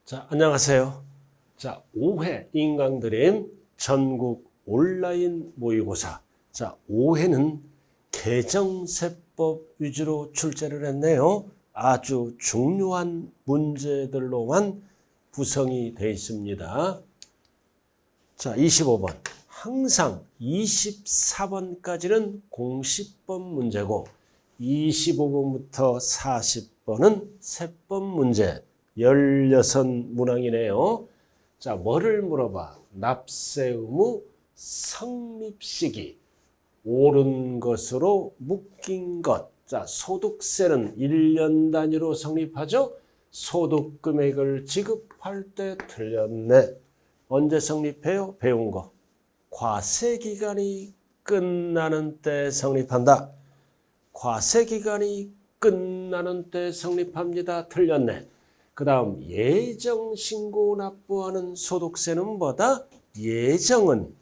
자, 안녕하세요. 자, 5회 인강드림 전국 온라인 모의고사. 자, 5회는 개정세법 위주로 출제를 했네요. 아주 중요한 문제들로만 구성이 되어 있습니다. 자, 25번. 항상 24번까지는 공식법 문제고 25번부터 40번은 세법 문제. 16문항이네요. 자, 뭐를 물어봐? 납세 의무 성립 시기. 옳은 것으로 묶인 것. 자, 소득세는 1년 단위로 성립하죠? 소득 금액을 지급할 때 틀렸네. 언제 성립해요? 배운 거. 과세기간이 끝나는 때 성립한다. 과세기간이 끝나는 때 성립합니다. 틀렸네. 그 다음 예정신고 납부하는 소득세는 뭐다? 예정은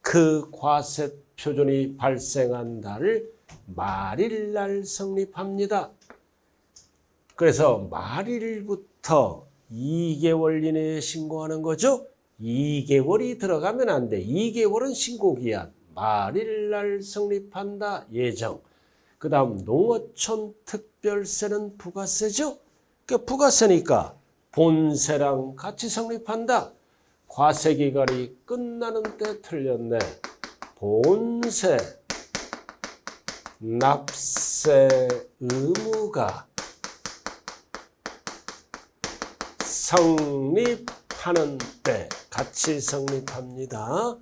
그 과세 표준이 발생한 달 말일날 성립합니다. 그래서 말일부터 2개월 이내에 신고하는 거죠. 2개월이 들어가면 안 돼. 2개월은 신고기한. 말일날 성립한다. 예정. 그 다음 농어촌 특별세는 부가세죠. 그러니까 부가세니까 본세랑 같이 성립한다. 과세기간이 끝나는 때 틀렸네. 본세 납세 의무가 성립하는 때 같이 성립합니다.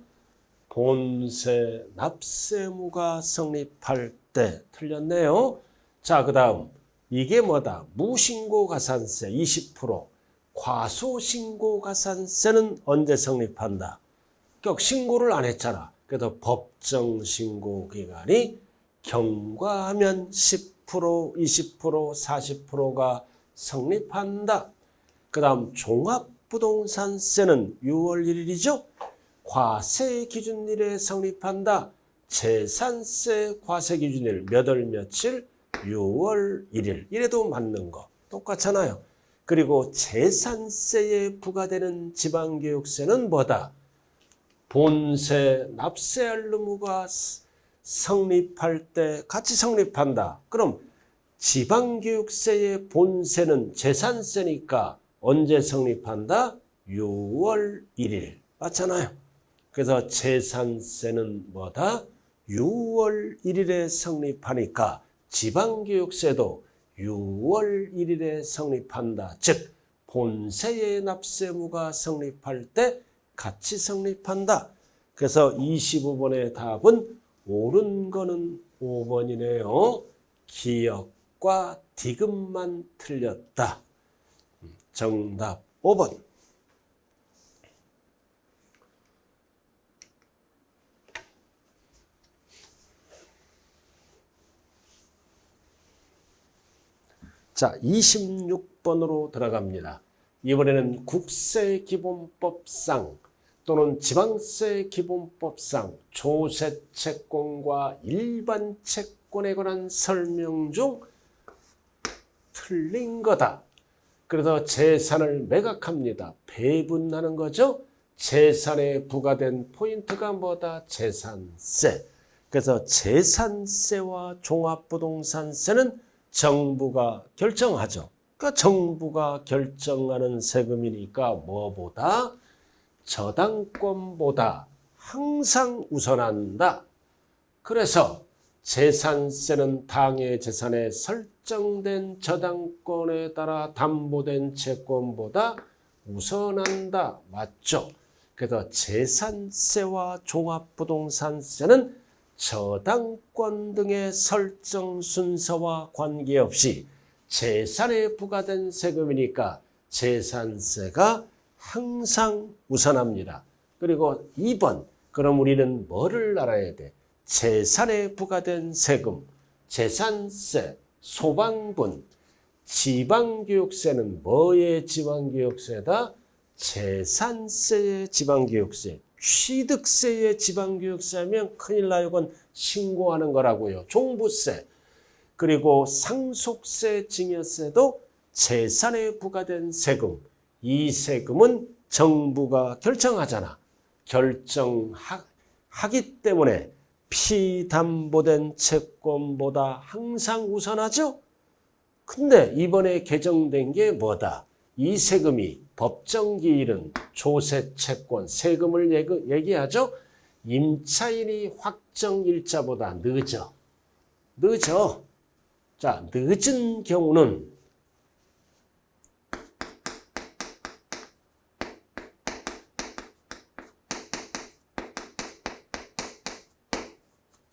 본세 납세 의무가 성립할 때 틀렸네요. 자, 그 다음 이게 뭐다? 무신고가산세 20%. 과소신고가산세는 언제 성립한다? 그 신고를 안 했잖아. 그래서 법정신고기간이 경과하면 10%, 20%, 40%가 성립한다. 그 다음 종합부동산세는 6월 1일이죠. 과세기준일에 성립한다. 재산세 과세기준일 몇 월 며칠? 6월 1일. 이래도 맞는 거 똑같잖아요. 그리고 재산세에 부과되는 지방교육세는 뭐다? 본세 납세할 의무가 성립할 때 같이 성립한다. 그럼 지방교육세의 본세는 재산세니까 언제 성립한다? 6월 1일. 맞잖아요. 그래서 재산세는 뭐다? 6월 1일에 성립하니까 지방교육세도 6월 1일에 성립한다. 즉 본세의 납세 의무가 성립할 때 같이 성립한다. 그래서 25번의 답은 옳은 거는 5번이네요. 기역과 디귿만 틀렸다. 정답 5번. 자, 26번으로 들어갑니다. 이번에는 국세기본법상 또는 지방세기본법상 조세채권과 일반 채권에 관한 설명 중 틀린 거다. 그래서 재산을 매각합니다. 배분하는 거죠. 재산에 부과된 포인트가 뭐다? 재산세. 그래서 재산세와 종합부동산세는 정부가 결정하죠. 그러니까 정부가 결정하는 세금이니까 뭐보다? 저당권보다 항상 우선한다. 그래서 재산세는 당의 재산에 설정된 저당권에 따라 담보된 채권보다 우선한다. 맞죠? 그래서 재산세와 종합부동산세는 저당권 등의 설정 순서와 관계없이 재산에 부과된 세금이니까 재산세가 항상 우선합니다. 그리고 2번, 그럼 우리는 뭐를 알아야 돼? 재산에 부과된 세금, 재산세, 소방분, 지방교육세는 뭐의 지방교육세다? 재산세의 지방교육세. 취득세의 지방교육세하면 큰일 나요. 이건 신고하는 거라고요. 종부세. 그리고 상속세, 증여세도 재산에 부과된 세금, 이 세금은 정부가 결정하잖아. 결정하기 때문에 피담보된 채권보다 항상 우선하죠. 근데 이번에 개정된 게 뭐다? 이 세금이 법정기일은 조세채권, 세금을 얘기하죠. 임차인이 확정일자보다 늦어. 자, 늦은 경우는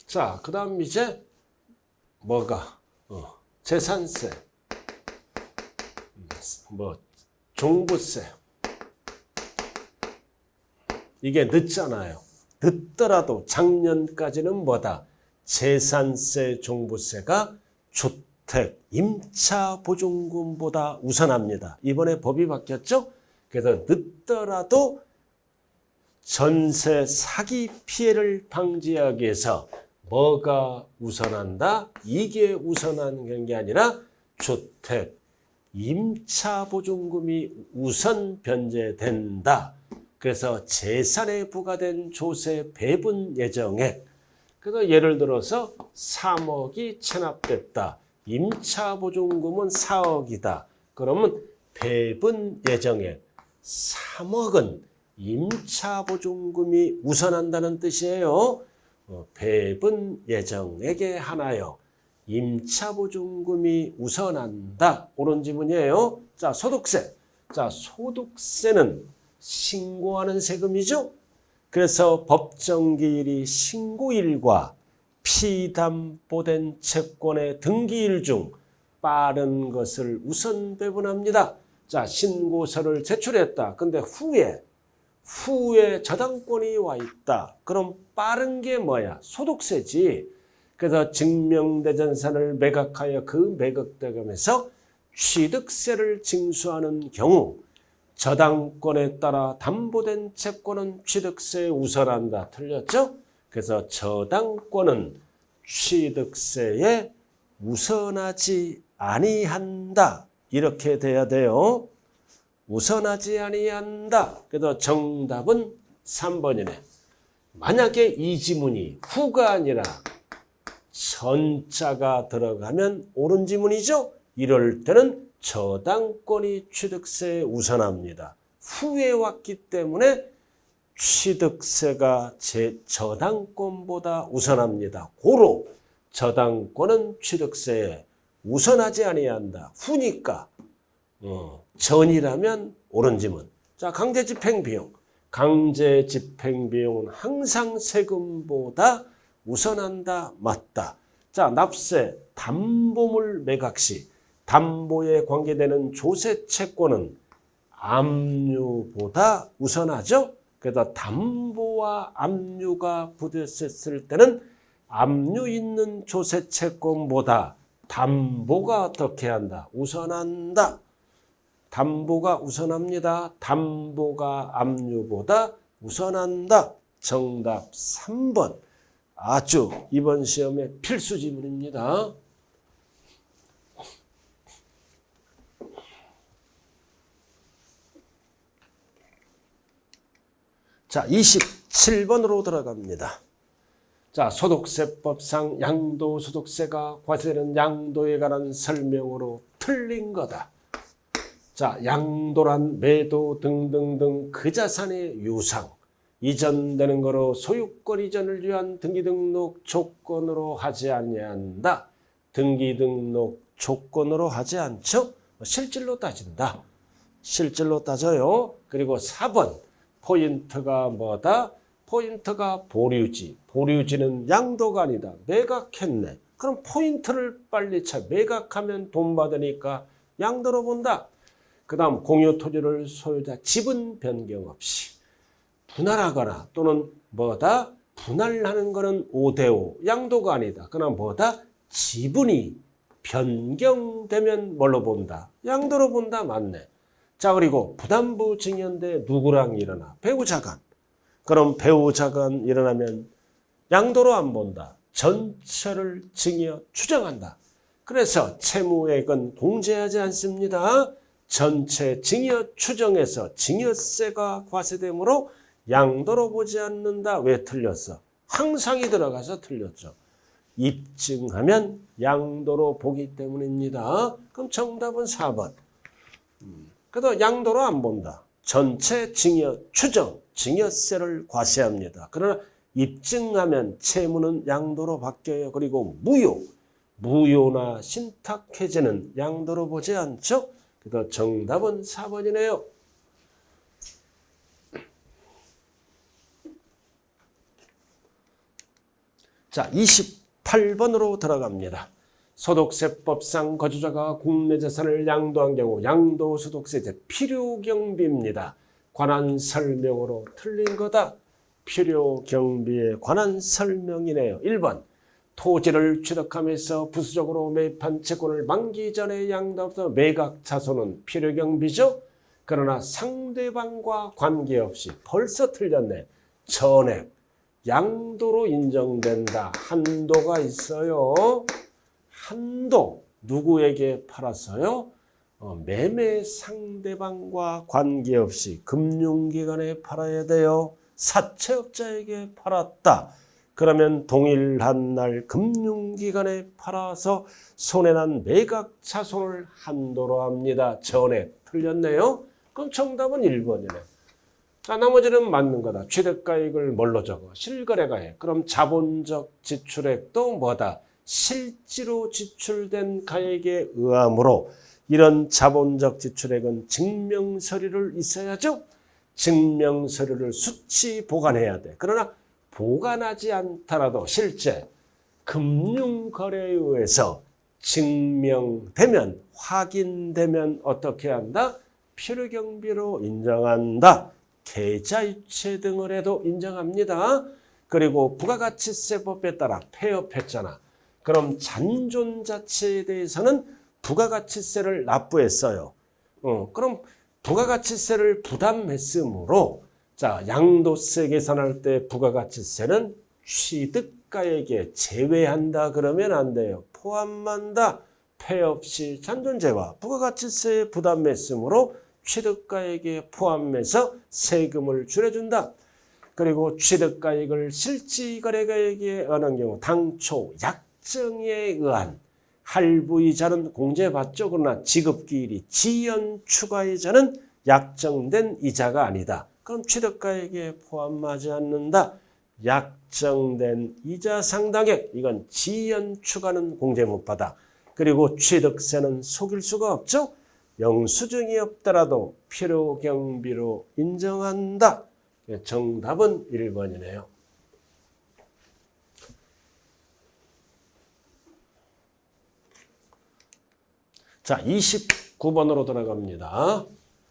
자, 그 다음 이제 뭐가? 재산세, 종부세. 이게 늦잖아요. 늦더라도 작년까지는 뭐다? 재산세, 종부세가 주택, 임차보증금보다 우선합니다. 이번에 법이 바뀌었죠? 그래서 늦더라도 전세 사기 피해를 방지하기 위해서 뭐가 우선한다? 이게 우선하는 게 아니라 주택, 임차보증금이 우선 변제된다. 그래서 재산에 부과된 조세 배분 예정액. 그래서 예를 들어서 3억이 체납됐다. 임차보증금은 4억이다. 그러면 배분 예정액 3억은 임차보증금이 우선한다는 뜻이에요. 배분 예정액에 하나요. 임차보증금이 우선한다. 옳은 지문이에요. 자, 소득세. 자, 소득세는 신고하는 세금이죠. 그래서 법정기일이 신고일과 피담보된 채권의 등기일 중 빠른 것을 우선 배분합니다. 자, 신고서를 제출했다. 근데 후에 저당권이 와 있다. 그럼 빠른 게 뭐야? 소득세지. 그래서 증명대전산을 매각하여 그 매각대금에서 취득세를 징수하는 경우 저당권에 따라 담보된 채권은 취득세에 우선한다. 틀렸죠? 그래서 저당권은 취득세에 우선하지 아니한다. 이렇게 돼야 돼요. 우선하지 아니한다. 그래서 정답은 3번이네. 만약에 이 지문이 후가 아니라 전자가 들어가면 옳은 지문이죠. 이럴 때는 저당권이 취득세에 우선합니다. 후에 왔기 때문에 취득세가 저당권보다 우선합니다. 고로 저당권은 취득세에 우선하지 아니한다. 후니까 전이라면 옳은 지문. 자, 강제집행비용. 강제집행비용은 항상 세금보다 우선한다. 맞다. 자, 납세, 담보물 매각 시 담보에 관계되는 조세채권은 압류보다 우선하죠. 그래서 담보와 압류가 부딪혔을 때는 압류 있는 조세채권보다 담보가 어떻게 한다? 우선한다. 담보가 우선합니다. 담보가 압류보다 우선한다. 정답 3번. 아주 이번 시험의 필수 지문입니다. 자, 27번으로 들어갑니다. 자, 소득세법상 양도소득세가 과세되는 양도에 관한 설명으로 틀린 거다. 자, 양도란 매도 등등등 그 자산의 유상, 이전되는 거로 소유권 이전을 위한 등기등록 조건으로 하지 아니한다. 등기등록 조건으로 하지 않죠? 실질로 따진다. 실질로 따져요. 그리고 4번 포인트가 뭐다? 포인트가 보류지. 보류지는 양도가 아니다. 매각했네. 그럼 포인트를 빨리 매각하면 돈 받으니까 양도로 본다. 그 다음 공유토지를 소유자 지분 변경 없이 분할하거나 또는 뭐다? 분할하는 거는 5대5 양도가 아니다. 그러나 뭐다? 지분이 변경되면 뭘로 본다? 양도로 본다. 맞네. 자, 그리고 부담부 증여인데 누구랑 일어나? 배우자간. 그럼 배우자간 일어나면 양도로 안 본다. 전처를 증여 추정한다. 그래서 채무액은 공제하지 않습니다. 전체 증여 추정에서 증여세가 과세되므로 양도로 보지 않는다. 왜 틀렸어? 항상이 들어가서 틀렸죠. 입증하면 양도로 보기 때문입니다. 그럼 정답은 4번. 그래도 양도로 안 본다. 전체 증여 추정, 증여세를 과세합니다. 그러나 입증하면 채무는 양도로 바뀌어요. 그리고 무효나 신탁해제는 양도로 보지 않죠. 그래서 정답은 4번이네요. 자, 28번으로 들어갑니다. 소득세법상 거주자가 국내 재산을 양도한 경우 양도소득세제 필요경비입니다. 관한 설명으로 틀린 거다. 필요경비에 관한 설명이네요. 1번 토지를 취득하면서 부수적으로 매입한 채권을 만기 전에 양도하면서 매각 자손은 필요경비죠. 그러나 상대방과 관계없이 벌써 틀렸네. 전액 양도로 인정된다. 한도가 있어요. 한도 누구에게 팔았어요? 매매 상대방과 관계없이 금융기관에 팔아야 돼요. 사채업자에게 팔았다. 그러면 동일한 날 금융기관에 팔아서 손해난 매각 자손을 한도로 합니다. 전액 틀렸네요. 그럼 정답은 1번이네. 자, 나머지는 맞는 거다. 취득가액을 뭘로 적어? 실거래가액. 그럼 자본적 지출액도 뭐다? 실제로 지출된 가액에 의하므로 이런 자본적 지출액은 증명서류를 있어야죠. 증명서류를 수치 보관해야 돼. 그러나 보관하지 않더라도 실제 금융거래에 의해서 증명되면, 확인되면 어떻게 한다? 필요경비로 인정한다. 계좌이체 등을 해도 인정합니다. 그리고 부가가치세법에 따라 폐업했잖아. 그럼 잔존 자체에 대해서는 부가가치세를 납부했어요. 그럼 부가가치세를 부담했으므로 자, 양도세 계산할 때 부가가치세는 취득가액에 제외한다 그러면 안 돼요. 포함한다. 폐업 시 잔존재와 부가가치세에 부담했으므로 취득가액에 포함해서 세금을 줄여준다. 그리고 취득가액을 실지거래가액에 의한 경우 당초 약정에 의한 할부이자는 공제받죠. 그러나 지급기일이 지연 추가이자는 약정된 이자가 아니다. 그럼 취득가액에 포함하지 않는다. 약정된 이자 상당액, 이건 지연 추가는 공제 못 받아. 그리고 취득세는 속일 수가 없죠. 영수증이 없더라도 필요경비로 인정한다. 정답은 1번이네요. 자, 29번으로 들어갑니다.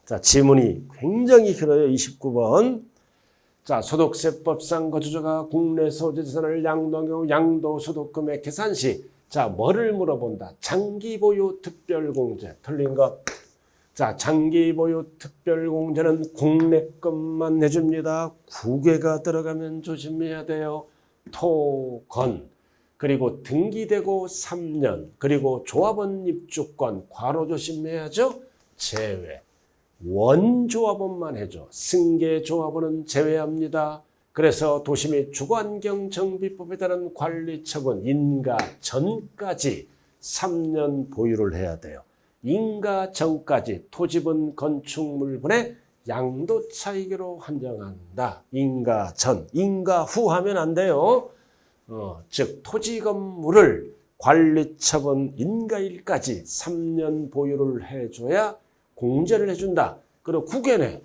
자, 지문이 굉장히 길어요. 29번. 자, 소득세법상 거주자가 국내 소유재산을 양도한 경우 양도소득금액 계산 시 자, 뭐를 물어본다? 장기보유 특별공제. 틀린 거. 자, 장기보유 특별공제는 국내 것만 내줍니다. 국외가 들어가면 조심해야 돼요. 토, 건. 그리고 등기되고 3년. 그리고 조합원 입주권. 괄호 조심해야죠. 제외. 원조합원만 해줘. 승계조합원은 제외합니다. 그래서 도시 및 주거환경정비법에 따른 관리처분 인가 전까지 3년 보유를 해야 돼요. 인가 전까지 토지분 건축물분의 양도 차익으로 한정한다. 인가 전, 인가 후 하면 안 돼요. 즉 토지 건물을 관리처분 인가일까지 3년 보유를 해줘야 공제를 해준다. 그리고 국외는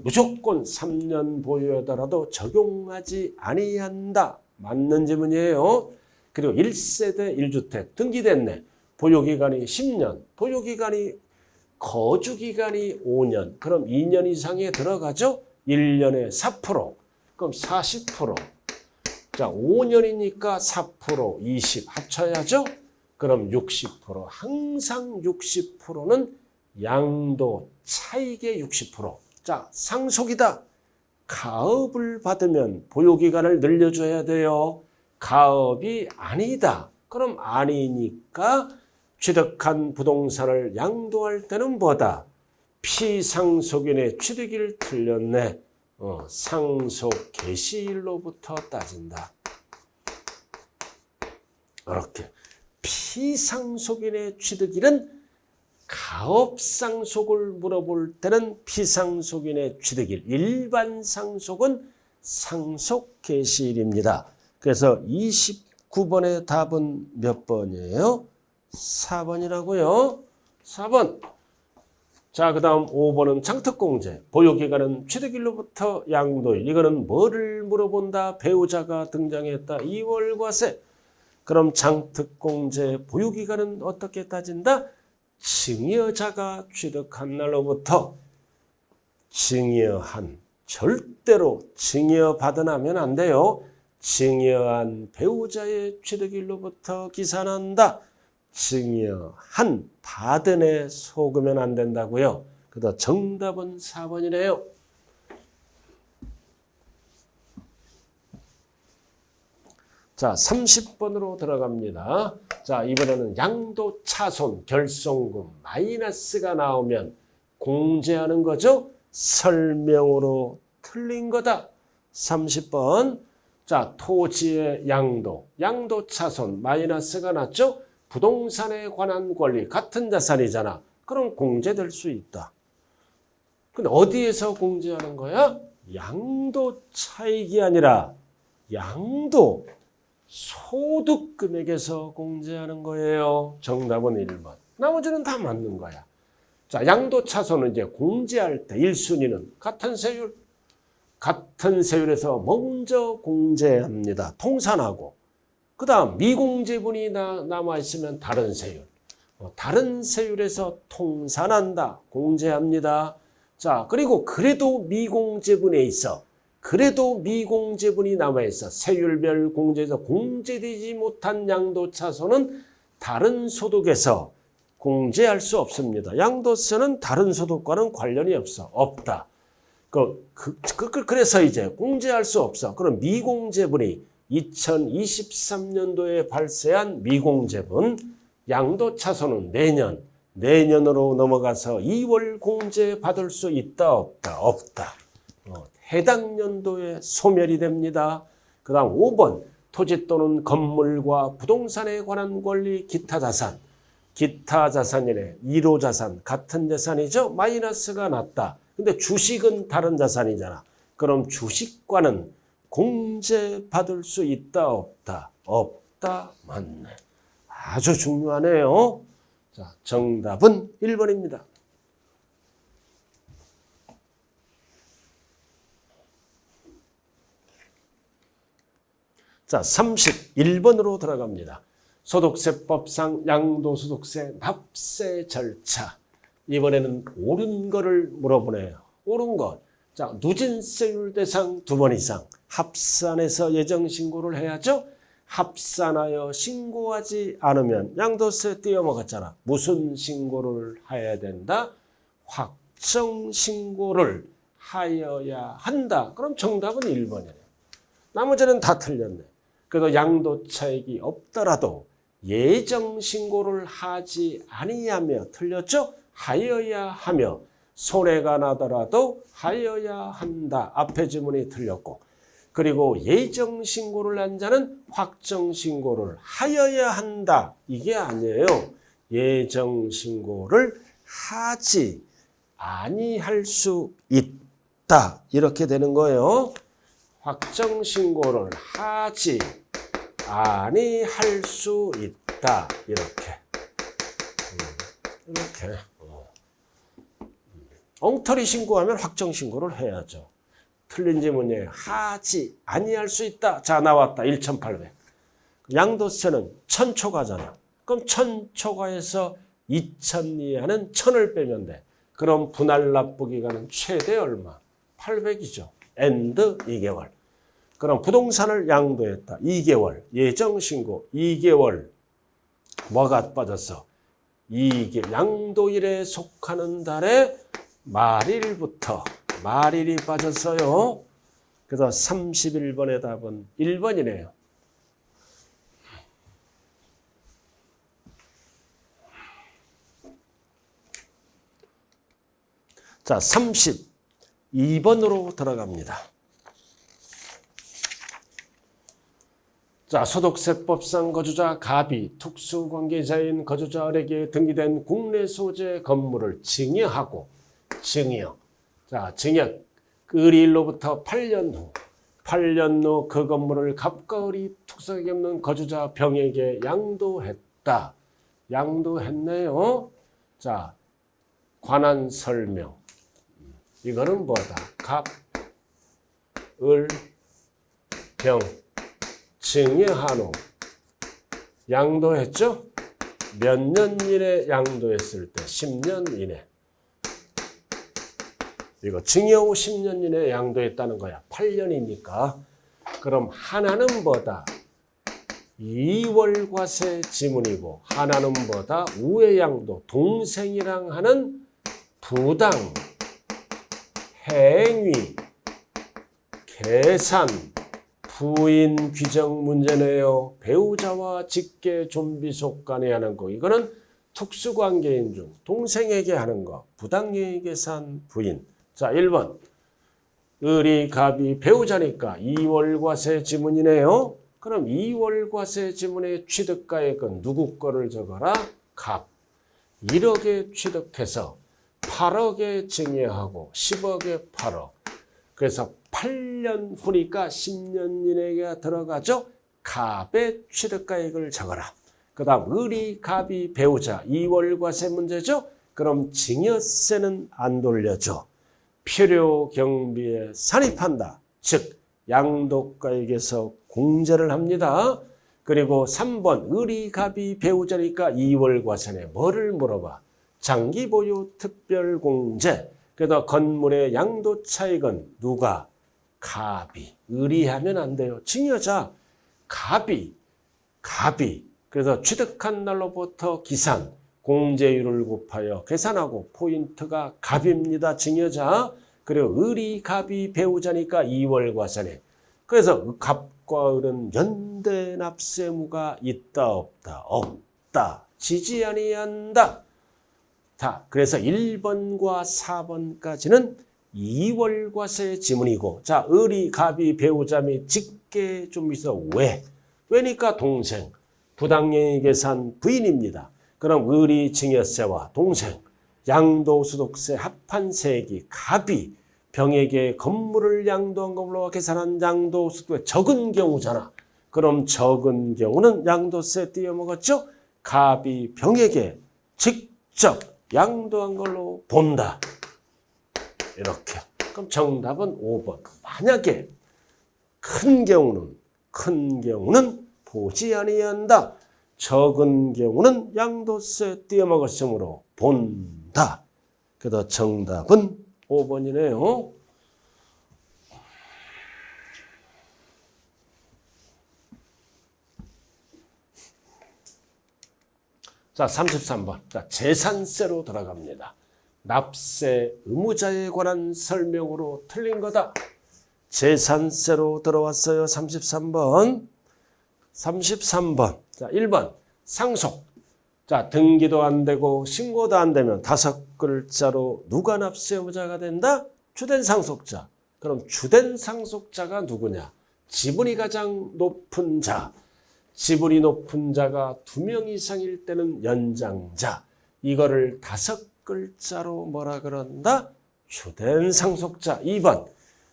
무조건 3년 보유하더라도 적용하지 아니한다. 맞는 지문이에요. 그리고 1세대 1주택 등기됐네. 보유기간이 10년, 거주기간이 5년. 그럼 2년 이상에 들어가죠? 1년에 4%, 그럼 40%. 자, 5년이니까 4%, 20 합쳐야죠? 그럼 60%. 항상 60%는 양도 차익의 60%. 자, 상속이다. 가업을 받으면 보유기간을 늘려줘야 돼요. 가업이 아니다. 그럼 아니니까 취득한 부동산을 양도할 때는 뭐다? 피상속인의 취득일 틀렸네. 상속 개시일로부터 따진다. 이렇게 피상속인의 취득일은 가업상속을 물어볼 때는 피상속인의 취득일, 일반 상속은 상속 개시일입니다. 그래서 29번의 답은 몇 번이에요? 4번이라고요. 4번. 자, 그 다음 5번은 장특공제. 보유기간은 취득일로부터 양도일. 이거는 뭐를 물어본다? 배우자가 등장했다. 2월 과세. 그럼 장특공제 보유기간은 어떻게 따진다? 증여자가 취득한 날로부터 증여한, 절대로 증여받은 하면 안 돼요. 증여한 배우자의 취득일로부터 기산한다. 증여한 받은 에 속으면 안 된다고요. 그래서 정답은 4번이네요. 자, 30번으로 들어갑니다. 자, 이번에는 양도 차손 결손금 마이너스가 나오면 공제하는 거죠. 설명으로 틀린 거다. 30번. 자, 토지의 양도 차손 마이너스가 났죠. 부동산에 관한 권리 같은 자산이잖아. 그럼 공제될 수 있다. 근데 어디에서 공제하는 거야? 양도 차익이 아니라 양도 소득 금액에서 공제하는 거예요. 정답은 1번. 나머지는 다 맞는 거야. 자, 양도 차손은 이제 공제할 때 1순위는 같은 세율. 같은 세율에서 먼저 공제합니다. 통산하고. 그 다음 미공제분이 남아있으면 다른 세율. 다른 세율에서 통산한다. 공제합니다. 자, 그리고 그래도 미공제분에 있어. 그래도 미공제분이 남아있어. 세율별 공제에서 공제되지 못한 양도차손은 다른 소득에서 공제할 수 없습니다. 양도세는 다른 소득과는 관련이 없다. 그래서 이제 공제할 수 없어. 그럼 미공제분이 2023년도에 발생한 미공제분 양도차손은 내년으로 넘어가서 2월 공제 받을 수 있다 없다. 해당 연도에 소멸이 됩니다. 그 다음 5번 토지 또는 건물과 부동산에 관한 권리 기타 자산이래. 1호 자산 같은 자산이죠. 마이너스가 났다. 근데 주식은 다른 자산이잖아. 그럼 주식과는 공제받을 수 있다 없다? 없다. 맞네. 아주 중요하네요. 자, 정답은 1번입니다. 자, 31번으로 들어갑니다. 소득세법상 양도소득세 납세 절차. 이번에는 옳은 거를 물어보네요. 옳은 것. 자, 누진세율 대상 2번 이상. 합산해서 예정신고를 해야죠. 합산하여 신고하지 않으면 양도세 띄어먹었잖아. 무슨 신고를 해야 된다? 확정신고를 하여야 한다. 그럼 정답은 1번이에요. 나머지는 다 틀렸네. 그래도 양도차익이 없더라도 예정신고를 하지 아니하며 틀렸죠? 하여야 하며 손해가 나더라도 하여야 한다. 앞에 지문이 틀렸고 그리고 예정신고를 한 자는 확정신고를 하여야 한다. 이게 아니에요. 예정신고를 하지 아니할 수 있다. 이렇게 되는 거예요. 확정신고를 하지 아니할 수 있다. 이렇게. 엉터리 신고하면 확정신고를 해야죠. 틀린 지문이에요. 하지 아니할 수 있다. 자, 나왔다. 1,800. 양도세는 1,000초과잖아. 그럼 1,000초과에서 2,000 이하는 1,000을 빼면 돼. 그럼 분할 납부 기간은 최대 얼마? 800이죠. 엔드 2개월. 그럼 부동산을 양도했다. 2개월. 예정신고 2개월. 뭐가 빠졌어? 양도일에 속하는 달에 말일이 빠졌어요. 그래서 31번의 답은 1번이네요. 자, 32번으로 들어갑니다. 자, 소득세법상 거주자 갑이 특수관계자인 거주자에게 등기된 국내 소재 건물을 증여하고 증여. 자, 증여 을일로부터 8년 후 그 건물을 갑과 을이 특수하게 없는 거주자 병에게 양도했다. 양도했네요. 자, 관한 설명. 이거는 뭐다? 갑, 을, 병. 증여한 후 양도했죠? 몇 년 이내 양도했을 때 10년 이내. 이거 증여 후 10년 이내 양도했다는 거야. 8년이니까. 그럼 하나는 뭐다? 2월과세 지문이고 하나는 뭐다? 우회양도 동생이랑 하는 부당, 행위, 계산, 부인 규정 문제네요. 배우자와 직계 좀비속 간에 하는 거. 이거는 특수관계인 중 동생에게 하는 거. 부당행위 계산 부인. 자, 1번. 을이 갑이 배우자니까 2월과세 지문이네요. 그럼 2월과세 지문의 취득가액은 누구 거를 적어라? 갑. 1억에 취득해서 8억에 증여하고 10억에 8억. 그래서 8년 후니까 10년 이내가 들어가죠. 갑의 취득가액을 적어라. 그 다음 을이 갑이 배우자 2월과세 문제죠. 그럼 증여세는 안 돌려줘. 필요 경비에 산입한다. 즉 양도가액에서 공제를 합니다. 그리고 3번 을이 갑이 배우자니까 2월과세네. 뭐를 물어봐? 장기 보유 특별공제. 그래서 건물의 양도 차익은 누가? 갑이. 을이 하면 안 돼요. 증여자 갑이. 그래서 취득한 날로부터 기산 공제율을 곱하여 계산하고 포인트가 갑입니다. 증여자. 그리고 을이 갑이 배우자니까 2월과세네. 그래서 갑과 을은 연대 납세무가 있다 없다? 없다. 지지 아니한다. 자, 그래서 1번과 4번까지는 2월과세 지문이고, 자, 을이 갑이 배우자 및 직계 좀 있어. 왜니까 동생. 부당행위 계산 부인입니다. 그럼 을이 증여세와 동생, 양도소득세 합한 세액이 갑이 병에게 건물을 양도한 걸로 계산한 양도소득세 적은 경우잖아. 그럼 적은 경우는 양도세 띄어먹었죠? 갑이 병에게 직접 양도한 걸로 본다. 이렇게. 그럼 정답은 5번. 만약에 큰 경우는 보지 아니한다. 적은 경우는 양도세 띄어먹었으므로 본다. 그래서 정답은 5번이네요. 자, 33번. 자, 재산세로 들어갑니다. 납세 의무자에 관한 설명으로 틀린 거다. 재산세로 들어왔어요. 33번. 자, 1번. 상속. 자, 등기도 안 되고 신고도 안 되면 5글자로 누가 납세 의무자가 된다? 주된 상속자. 그럼 주된 상속자가 누구냐? 지분이 가장 높은 자. 지분이 높은 자가 2명 이상일 때는 연장자. 이거를 5글자로 뭐라 그런다? 주된 상속자. 2번.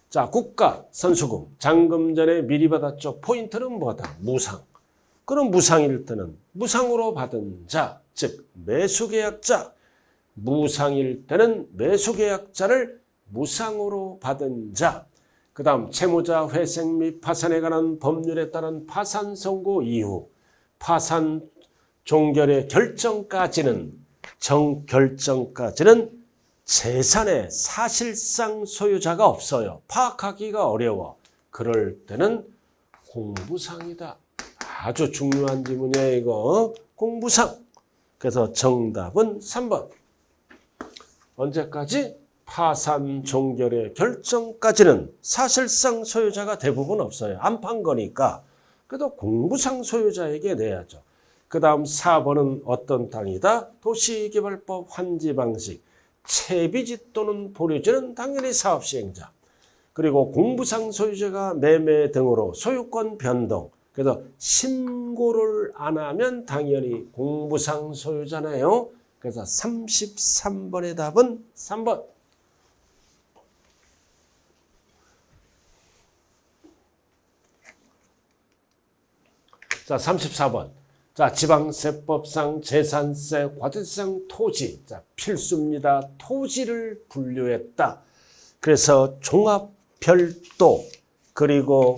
자, 국가 선수금. 잔금 전에 미리 받았죠. 포인트는 뭐다? 무상. 그럼 무상일 때는 무상으로 받은 자, 즉 매수계약자. 무상일 때는 매수계약자를 무상으로 받은 자. 그 다음 채무자 회생 및 파산에 관한 법률에 따른 파산 선고 이후 파산 종결의 결정까지는 재산의 사실상 소유자가 없어요. 파악하기가 어려워. 그럴 때는 공부상이다. 아주 중요한 지문이에요. 이거 공부상. 그래서 정답은 3번. 언제까지? 파산 종결의 결정까지는 사실상 소유자가 대부분 없어요. 안 판 거니까. 그래도 공부상 소유자에게 내야죠. 그 다음 4번은 어떤 땅이다? 도시개발법 환지 방식. 채비지 또는 보류지는 당연히 사업시행자. 그리고 공부상 소유자가 매매 등으로 소유권 변동. 그래서 신고를 안 하면 당연히 공부상 소유자네요. 그래서 33번의 답은 3번. 자, 34번. 자, 지방세법상 재산세, 과세상 토지. 자, 필수입니다. 토지를 분류했다. 그래서 종합, 별도, 그리고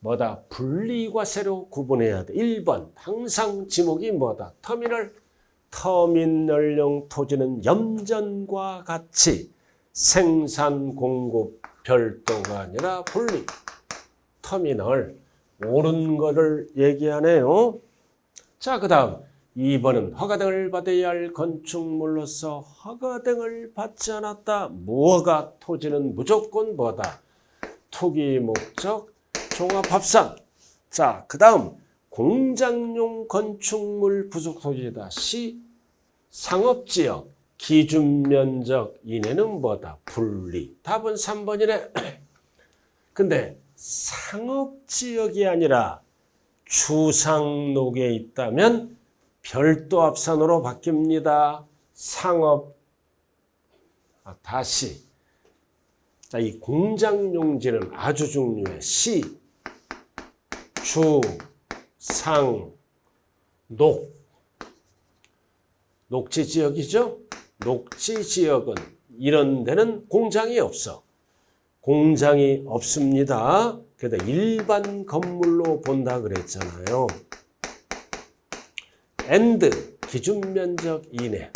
뭐다? 분리과세로 구분해야 돼. 1번. 항상 지목이 뭐다? 터미널용 토지는 염전과 같이 생산, 공급, 별도가 아니라 분리. 터미널. 옳은 거를 얘기하네요. 자, 그 다음 2번은 허가등을 받아야 할 건축물로서 허가등을 받지 않았다. 뭐가 토지는 무조건 뭐다? 투기 목적 종합합산. 자, 그 다음 공장용 건축물 부속 토지다. 시 상업지역 기준면적 이내는 뭐다? 분리. 답은 3번이네. 근데 상업지역이 아니라 주상록에 있다면 별도 합산으로 바뀝니다. 상업. 다시. 자, 이 공장용지는 아주 중요해. 시, 주, 상, 녹. 녹지지역이죠? 녹지지역은 이런 데는 공장이 없어. 공장이 없습니다. 그래서 일반 건물로 본다 그랬잖아요. and 기준면적 이내.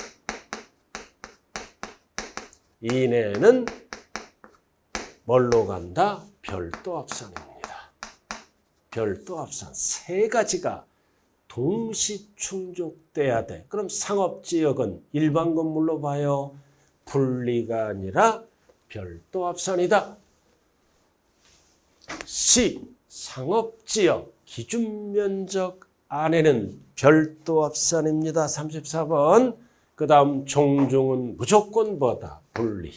이내는 뭘로 간다? 별도 합산입니다. 별도 합산. 세 가지가 동시 충족돼야 돼. 그럼 상업지역은 일반 건물로 봐요. 분리가 아니라 별도 합산이다. C. 상업지역 기준면적 안에는 별도 합산입니다. 34번. 그 다음 종중은 무조건 뭐다? 분리.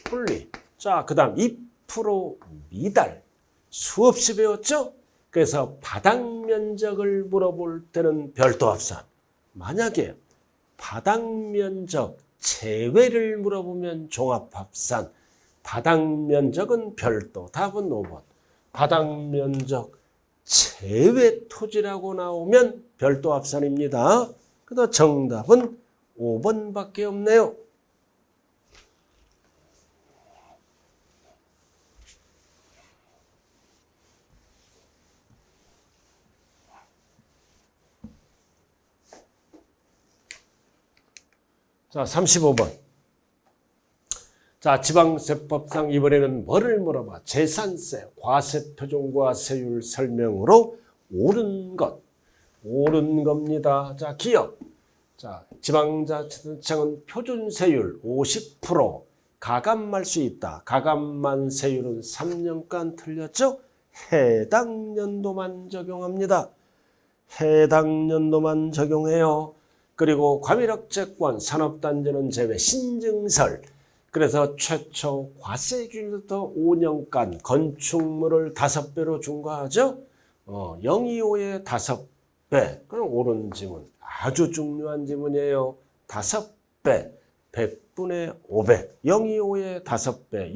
분리. 자, 그 다음 2% 미달. 수없이 배웠죠? 그래서 바닥 면적을 물어볼 때는 별도 합산. 만약에 바닥 면적 제외를 물어보면 종합합산. 바닥 면적은 별도. 답은 5번. 바닥 면적 제외 토지라고 나오면 별도 합산입니다. 그래서 정답은 5번밖에 없네요. 자, 35번. 자, 지방세법상 이번에는 뭐를 물어봐? 재산세, 과세표준과 세율 설명으로 옳은 것. 옳은 겁니다. 자, 기업. 자, 지방자치단체장은 표준세율 50% 가감할 수 있다. 가감만 세율은 3년간 틀렸죠? 해당 연도만 적용합니다. 해당 연도만 적용해요. 그리고 과밀억제권 산업단지는 제외 신증설. 그래서 최초 과세기준부터 5년간 건축물을 5배로 중과하죠. 025의 5배. 그럼 옳은 지문. 아주 중요한 지문이에요. 5배. 100분의 500. 025의 5배.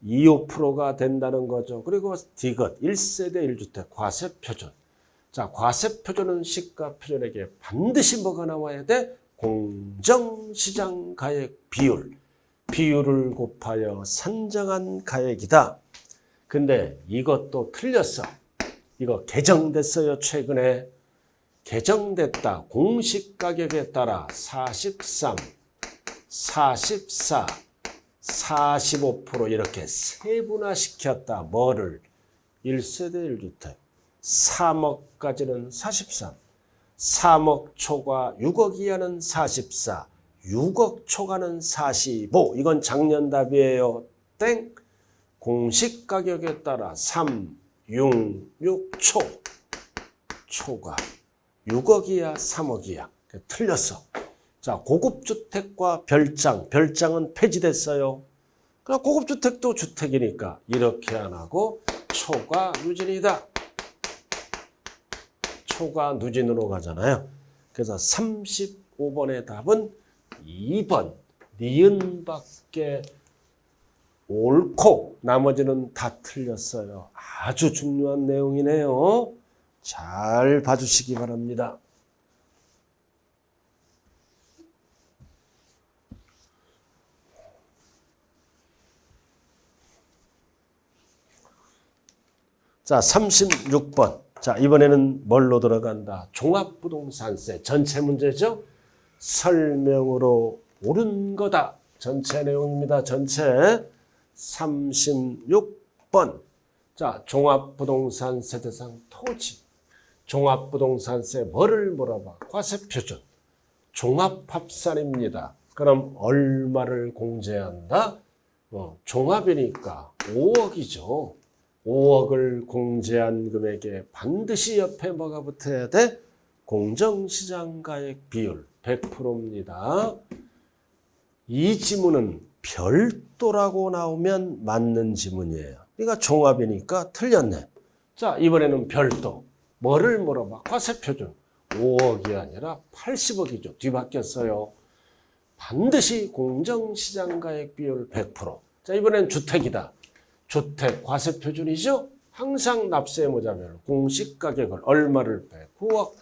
1.25%가 된다는 거죠. 그리고 디귿 1세대 1주택 과세표준. 자, 과세표준은 시가표준에게 반드시 뭐가 나와야 돼? 공정시장 가액 비율. 비율을 곱하여 산정한 가액이다. 근데 이것도 틀렸어. 이거 개정됐어요. 최근에. 개정됐다. 공시가격에 따라 43, 44, 45% 이렇게 세분화시켰다. 뭐를? 1세대 1주택. 3억까지는 43. 3억 초과 6억 이하는 44. 6억 초과는 45. 이건 작년 답이에요. 땡. 공시가격에 따라 3, 6, 6초. 초과. 6억 이하, 3억 이하. 틀렸어. 자, 고급주택과 별장, 별장은 폐지됐어요. 그럼 고급주택도 주택이니까 이렇게 안 하고 초과 누진이다. 초과 누진으로 가잖아요. 그래서 35번의 답은 2번 니은밖에 옳고 나머지는 다 틀렸어요. 아주 중요한 내용이네요. 잘 봐주시기 바랍니다. 자, 36번. 자, 이번에는 뭘로 들어간다? 종합부동산세 전체 문제죠? 설명으로 옳은 거다. 전체 내용입니다. 전체 36번. 자, 종합부동산세 대상 토지. 종합부동산세 뭐를 물어봐? 과세표준. 종합합산입니다. 그럼 얼마를 공제한다? 종합이니까 5억이죠. 5억을 공제한 금액에 반드시 옆에 뭐가 붙어야 돼? 공정시장가액 비율 100%입니다. 이 지문은 별도라고 나오면 맞는 지문이에요. 그러니까 종합이니까 틀렸네. 자, 이번에는 별도. 뭐를 물어봐? 과세표준. 5억이 아니라 80억이죠. 뒤바뀌었어요. 반드시 공정시장가액 비율 100%. 자, 이번엔 주택이다. 주택 과세표준이죠. 항상 납세의무자별 공시가격을 얼마를 빼? 9억.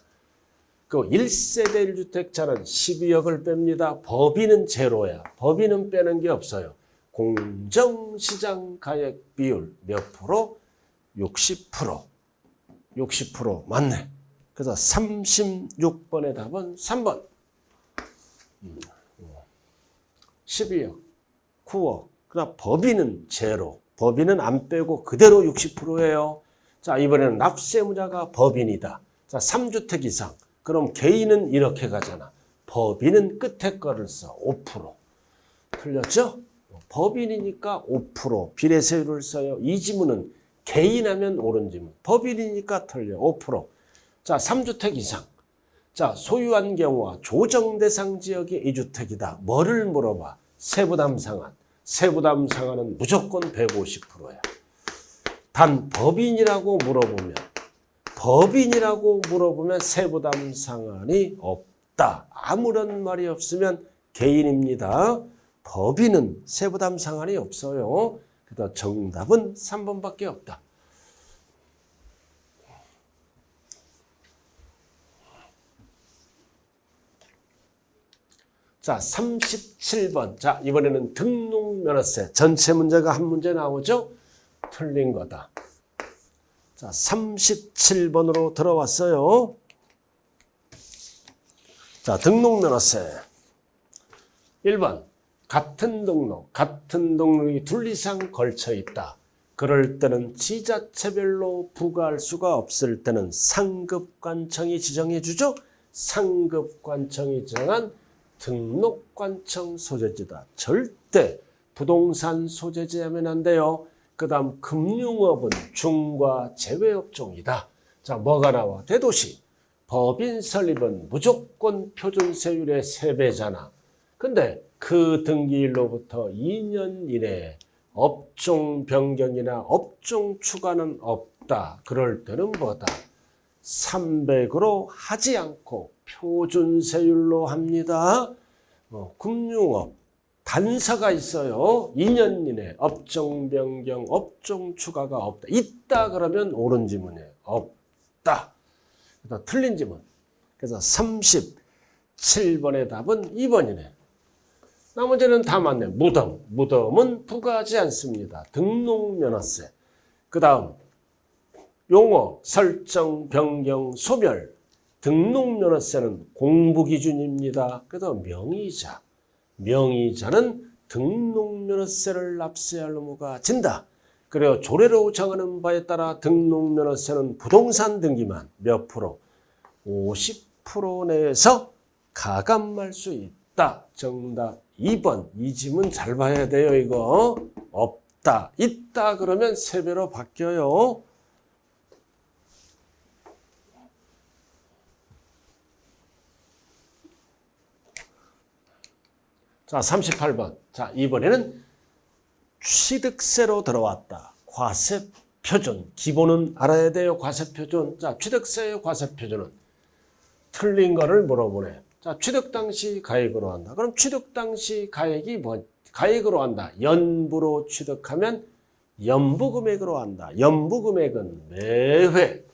그 1세대 1주택자는 12억을 뺍니다. 법인은 제로야. 법인은 빼는 게 없어요. 공정시장가액 비율 몇 프로? 60%. 60% 맞네. 그래서 36번의 답은 3번. 12억, 9억. 그러나 법인은 제로. 법인은 안 빼고 그대로 60%예요. 자, 이번에는 납세의무자가 법인이다. 자, 3주택 이상. 그럼 개인은 이렇게 가잖아. 법인은 끝에 거를 써. 5%. 틀렸죠? 법인이니까 5% 비례세율을 써요. 이 지문은 개인하면 옳은 지문. 법인이니까 틀려. 5%. 자, 3주택 이상. 자, 소유한 경우와 조정 대상 지역이 2주택이다. 뭐를 물어봐? 세부담 상한. 세부담 상한은 무조건 150%야. 단 법인이라고 물어보면 세부담 상한이 없다. 아무런 말이 없으면 개인입니다. 법인은 세부담 상한이 없어요. 그래서 정답은 3번밖에 없다. 자, 37번. 자, 이번에는 등록면허세. 전체 문제가 한 문제 나오죠? 틀린 거다. 자, 37번으로 들어왔어요. 자, 등록면허세. 1번. 같은 등록이 둘 이상 걸쳐 있다. 그럴 때는 지자체별로 부과할 수가 없을 때는 상급관청이 지정해 주죠. 상급관청이 지정한 등록관청 소재지다. 절대 부동산 소재지하면 안 돼요. 그 다음 금융업은 중과 제외업종이다. 자, 뭐가 나와? 대도시. 법인 설립은 무조건 표준세율의 3배잖아. 근데 그 등기일로부터 2년 이내에 업종 변경이나 업종 추가는 없다. 그럴 때는 뭐다? 300으로 하지 않고 표준세율로 합니다. 금융업 단서가 있어요. 2년 이내 업종 변경, 업종 추가가 없다. 있다 그러면 옳은 지문이에요. 없다. 그래서 틀린 지문. 그래서 37번의 답은 2번이네. 나머지는 다 맞네. 무덤은 부과하지 않습니다. 등록면허세. 그 다음 용어, 설정, 변경, 소멸. 등록면허세는 공부기준입니다. 그래서 명의자는 등록면허세를 납세할 의무가 진다. 그리고 조례로 정하는 바에 따라 등록면허세는 부동산 등기만 몇 프로? 50% 내에서 가감할 수 있다. 정답 2번. 이 지문 잘 봐야 돼요. 이거 없다. 있다 그러면 3배로 바뀌어요. 자, 38번. 자, 이번에는 취득세로 들어왔다. 과세표준. 기본은 알아야 돼요. 과세표준. 자, 취득세의 과세표준은 틀린 거를 물어보네. 자, 취득 당시 가액으로 한다. 그럼 취득 당시 가액이 뭐? 가액으로 한다. 연부로 취득하면 연부금액으로 한다. 연부금액은 매회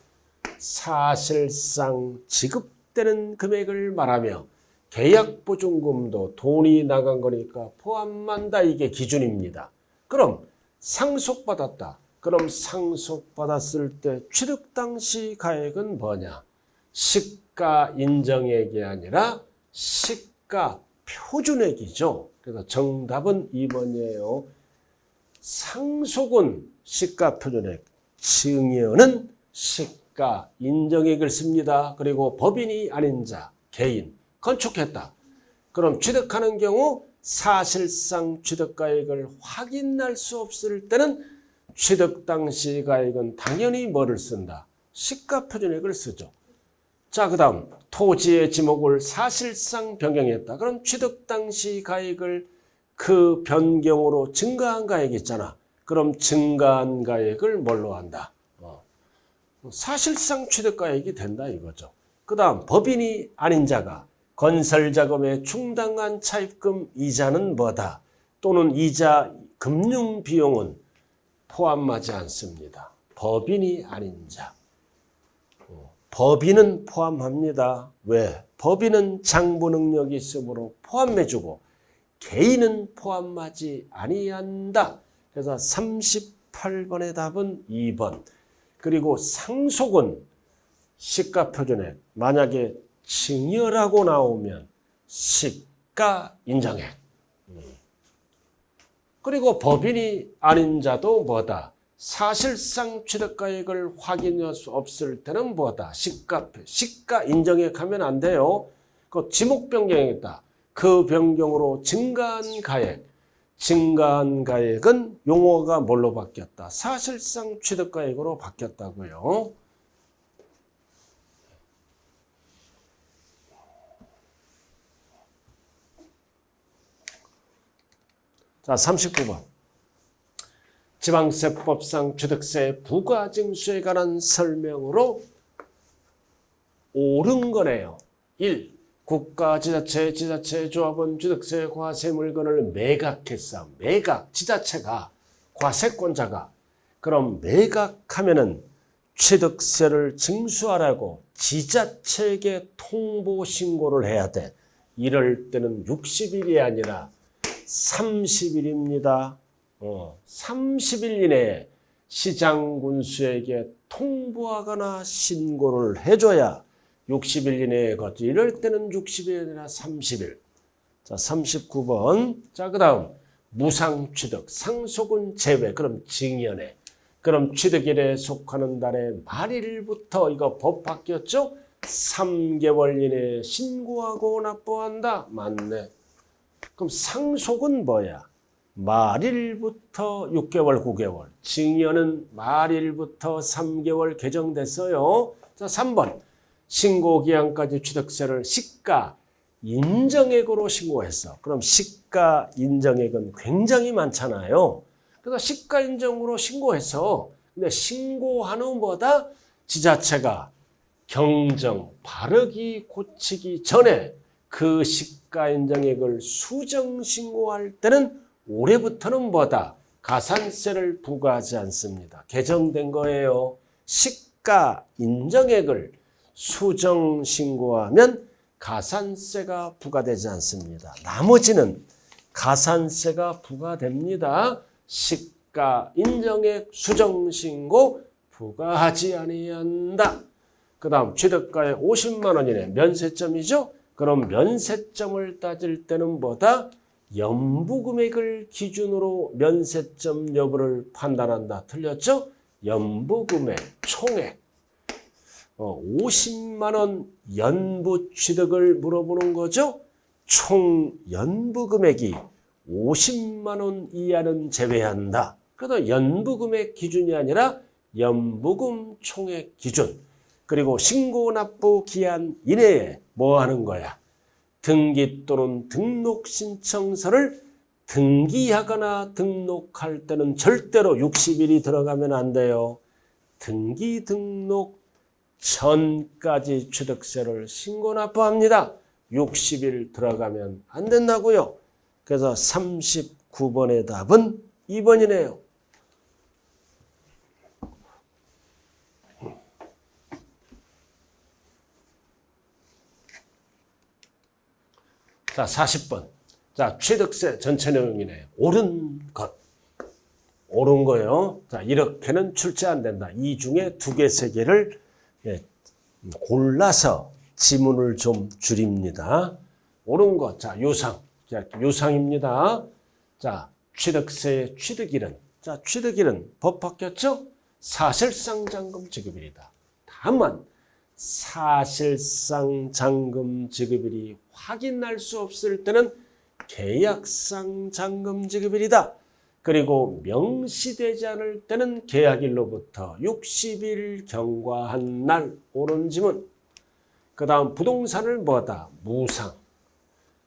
사실상 지급되는 금액을 말하며 계약보증금도 돈이 나간 거니까 포함한다. 이게 기준입니다. 그럼 상속받았다. 그럼 상속받았을 때 취득 당시 가액은 뭐냐? 시가 인정액이 아니라 시가 표준액이죠. 그래서 정답은 2번이에요. 상속은 시가 표준액, 증여는 시가 인정액을 씁니다. 그리고 법인이 아닌 자, 개인, 건축했다. 그럼 취득하는 경우 사실상 취득가액을 확인할 수 없을 때는 취득 당시 가액은 당연히 뭐를 쓴다? 시가 표준액을 쓰죠. 자, 그 다음 토지의 지목을 사실상 변경했다. 그럼 취득 당시 가액을 그 변경으로 증가한 가액이 있잖아. 그럼 증가한 가액을 뭘로 한다? 사실상 취득가액이 된다 이거죠. 그 다음 법인이 아닌 자가 건설자금에 충당한 차입금 이자는 뭐다? 또는 이자 금융비용은 포함하지 않습니다. 법인이 아닌 자. 법인은 포함합니다. 왜? 법인은 장부 능력이 있으므로 포함해주고 개인은 포함하지 아니한다. 그래서 38번의 답은 2번. 그리고 상속은 시가표준액. 만약에 증여라고 나오면 시가 인정액. 그리고 법인이 아닌 자도 뭐다? 사실상 취득가액을 확인할 수 없을 때는 뭐다? 시가 인정액 하면 안 돼요. 그 지목 변경했다. 그 변경으로 증가한 가액. 증가한 가액은 용어가 뭘로 바뀌었다? 사실상 취득가액으로 바뀌었다고요. 자, 39번. 지방세법상 취득세 부과징수에 관한 설명으로 옳은 거네요. 1. 국가, 지자체, 지자체, 조합은 취득세 과세 물건을 매각했어. 매각, 지자체가, 과세권자가. 그럼 매각하면은 취득세를 징수하라고 지자체에게 통보 신고를 해야 돼. 이럴 때는 60일이 아니라 30일입니다. 30일 이내에 시장군수에게 통보하거나 신고를 해줘야 60일 이내에 걷지. 이럴 때는 60일 아니라 30일. 자, 39번. 자, 그 다음 무상취득, 상속은 제외. 그럼 증여네. 그럼 취득일에 속하는 달의 말일부터 이거 법 바뀌었죠? 3개월 이내에 신고하고 납부한다. 맞네. 그럼 상속은 뭐야? 말일부터 6개월, 9개월. 증여는 말일부터 3개월 개정됐어요. 자, 3번. 신고기한까지 취득세를 시가 인정액으로 신고했어. 그럼 시가 인정액은 굉장히 많잖아요. 그래서 시가 인정으로 신고했어. 근데 신고한 후보다 지자체가 경정, 바르기, 고치기 전에 그 시가 인정액을 수정 신고할 때는 올해부터는 뭐다? 가산세를 부과하지 않습니다. 개정된 거예요. 시가 인정액을 수정 신고하면 가산세가 부과되지 않습니다. 나머지는 가산세가 부과됩니다. 시가 인정액 수정 신고 부과하지 아니한다. 그 다음 취득가액 50만 원 이내 면세점이죠. 그럼 면세점을 따질 때는 뭐다? 연부금액을 기준으로 면세점 여부를 판단한다. 틀렸죠? 연부금액 총액. 50만 원 연부 취득을 물어보는 거죠. 총 연부금액이 50만 원 이하는 제외한다. 그래도 연부금액 기준이 아니라 연부금 총액 기준. 그리고 신고 납부 기한 이내에 뭐 하는 거야? 등기 또는 등록 신청서를 등기하거나 등록할 때는 절대로 60일이 들어가면 안 돼요. 등기 등록 전까지 취득세를 신고 납부합니다. 60일 들어가면 안 된다고요. 그래서 39번의 답은 2번이네요. 자, 40번. 자, 취득세 전체 내용이네요. 옳은 것. 옳은 거예요. 자, 이렇게는 출제 안 된다. 이 중에 2개, 3개를 골라서 지문을 좀 줄입니다. 옳은 것. 자, 요상. 자, 요상입니다. 자, 취득세의 취득일은. 자, 취득일은 법 바뀌었죠? 사실상 잔금 지급일이다. 다만 사실상 잔금 지급일이 확인할 수 없을 때는 계약상 잔금 지급일이다. 그리고 명시되지 않을 때는 계약일로부터 60일 경과한 날. 옳은 지문. 그 다음 부동산을 뭐다? 무상.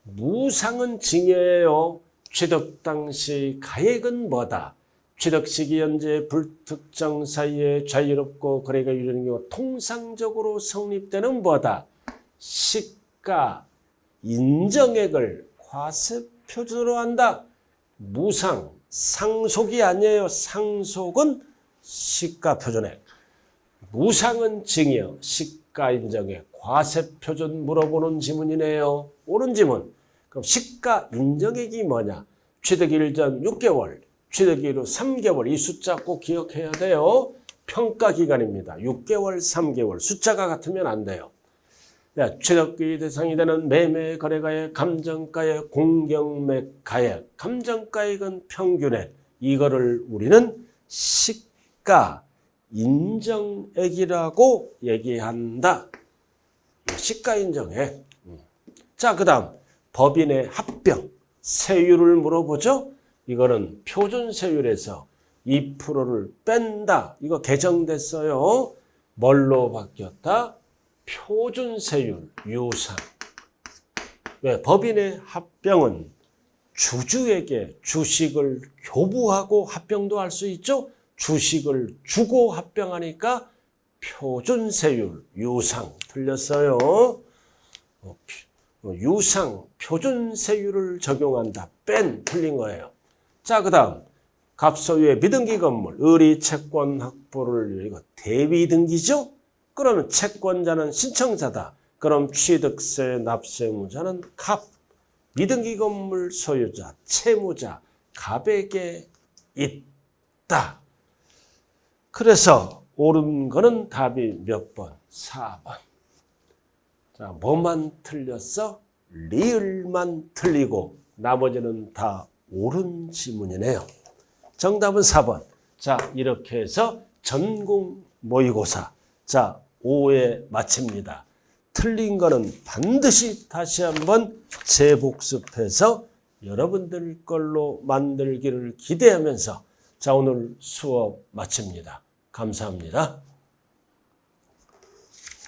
무상은 징여예요. 취득 당시 가액은 뭐다? 취득 시기 현재 불특정 사이에 자유롭고 거래가 이루어지는 경우 통상적으로 성립되는 뭐다? 시가 인정액을 과세 표준으로 한다. 무상. 상속이 아니에요. 상속은 시가 표준액. 무상은 징여, 시가 인정액, 과세 표준 물어보는 지문이네요. 옳은 지문. 그럼 시가 인정액이 뭐냐? 취득일 전 6개월, 취득일 후 3개월. 이 숫자 꼭 기억해야 돼요. 평가 기간입니다. 6개월, 3개월. 숫자가 같으면 안 돼요. 취득의 대상이 되는 매매 거래가액, 감정가액, 공경매가액. 감정가액은 평균액. 이거를 우리는 시가 인정액이라고 얘기한다. 시가 인정액. 자, 그 다음 법인의 합병. 세율을 물어보죠. 이거는 표준세율에서 2%를 뺀다. 이거 개정됐어요. 뭘로 바뀌었다? 표준세율, 유상. 왜? 법인의 합병은 주주에게 주식을 교부하고 합병도 할 수 있죠. 주식을 주고 합병하니까 표준세율, 유상. 틀렸어요. 유상, 표준세율을 적용한다. 뺀, 틀린 거예요. 자, 그 다음 갑소유의 미등기 건물, 의리 채권 확보를 이거 대위 등기죠. 그러면 채권자는 신청자다. 그럼 취득세 납세의무자는 갑. 미등기 건물 소유자, 채무자, 갑에게 있다. 그래서 옳은 거는 답이 몇 번? 4번. 자, 뭐만 틀렸어? 리을만 틀리고 나머지는 다 옳은 지문이네요. 정답은 4번. 자, 이렇게 해서 전공 모의고사. 자, 5회 마칩니다. 틀린 거는 반드시 다시 한번 재복습해서 여러분들 걸로 만들기를 기대하면서 자, 오늘 수업 마칩니다. 감사합니다.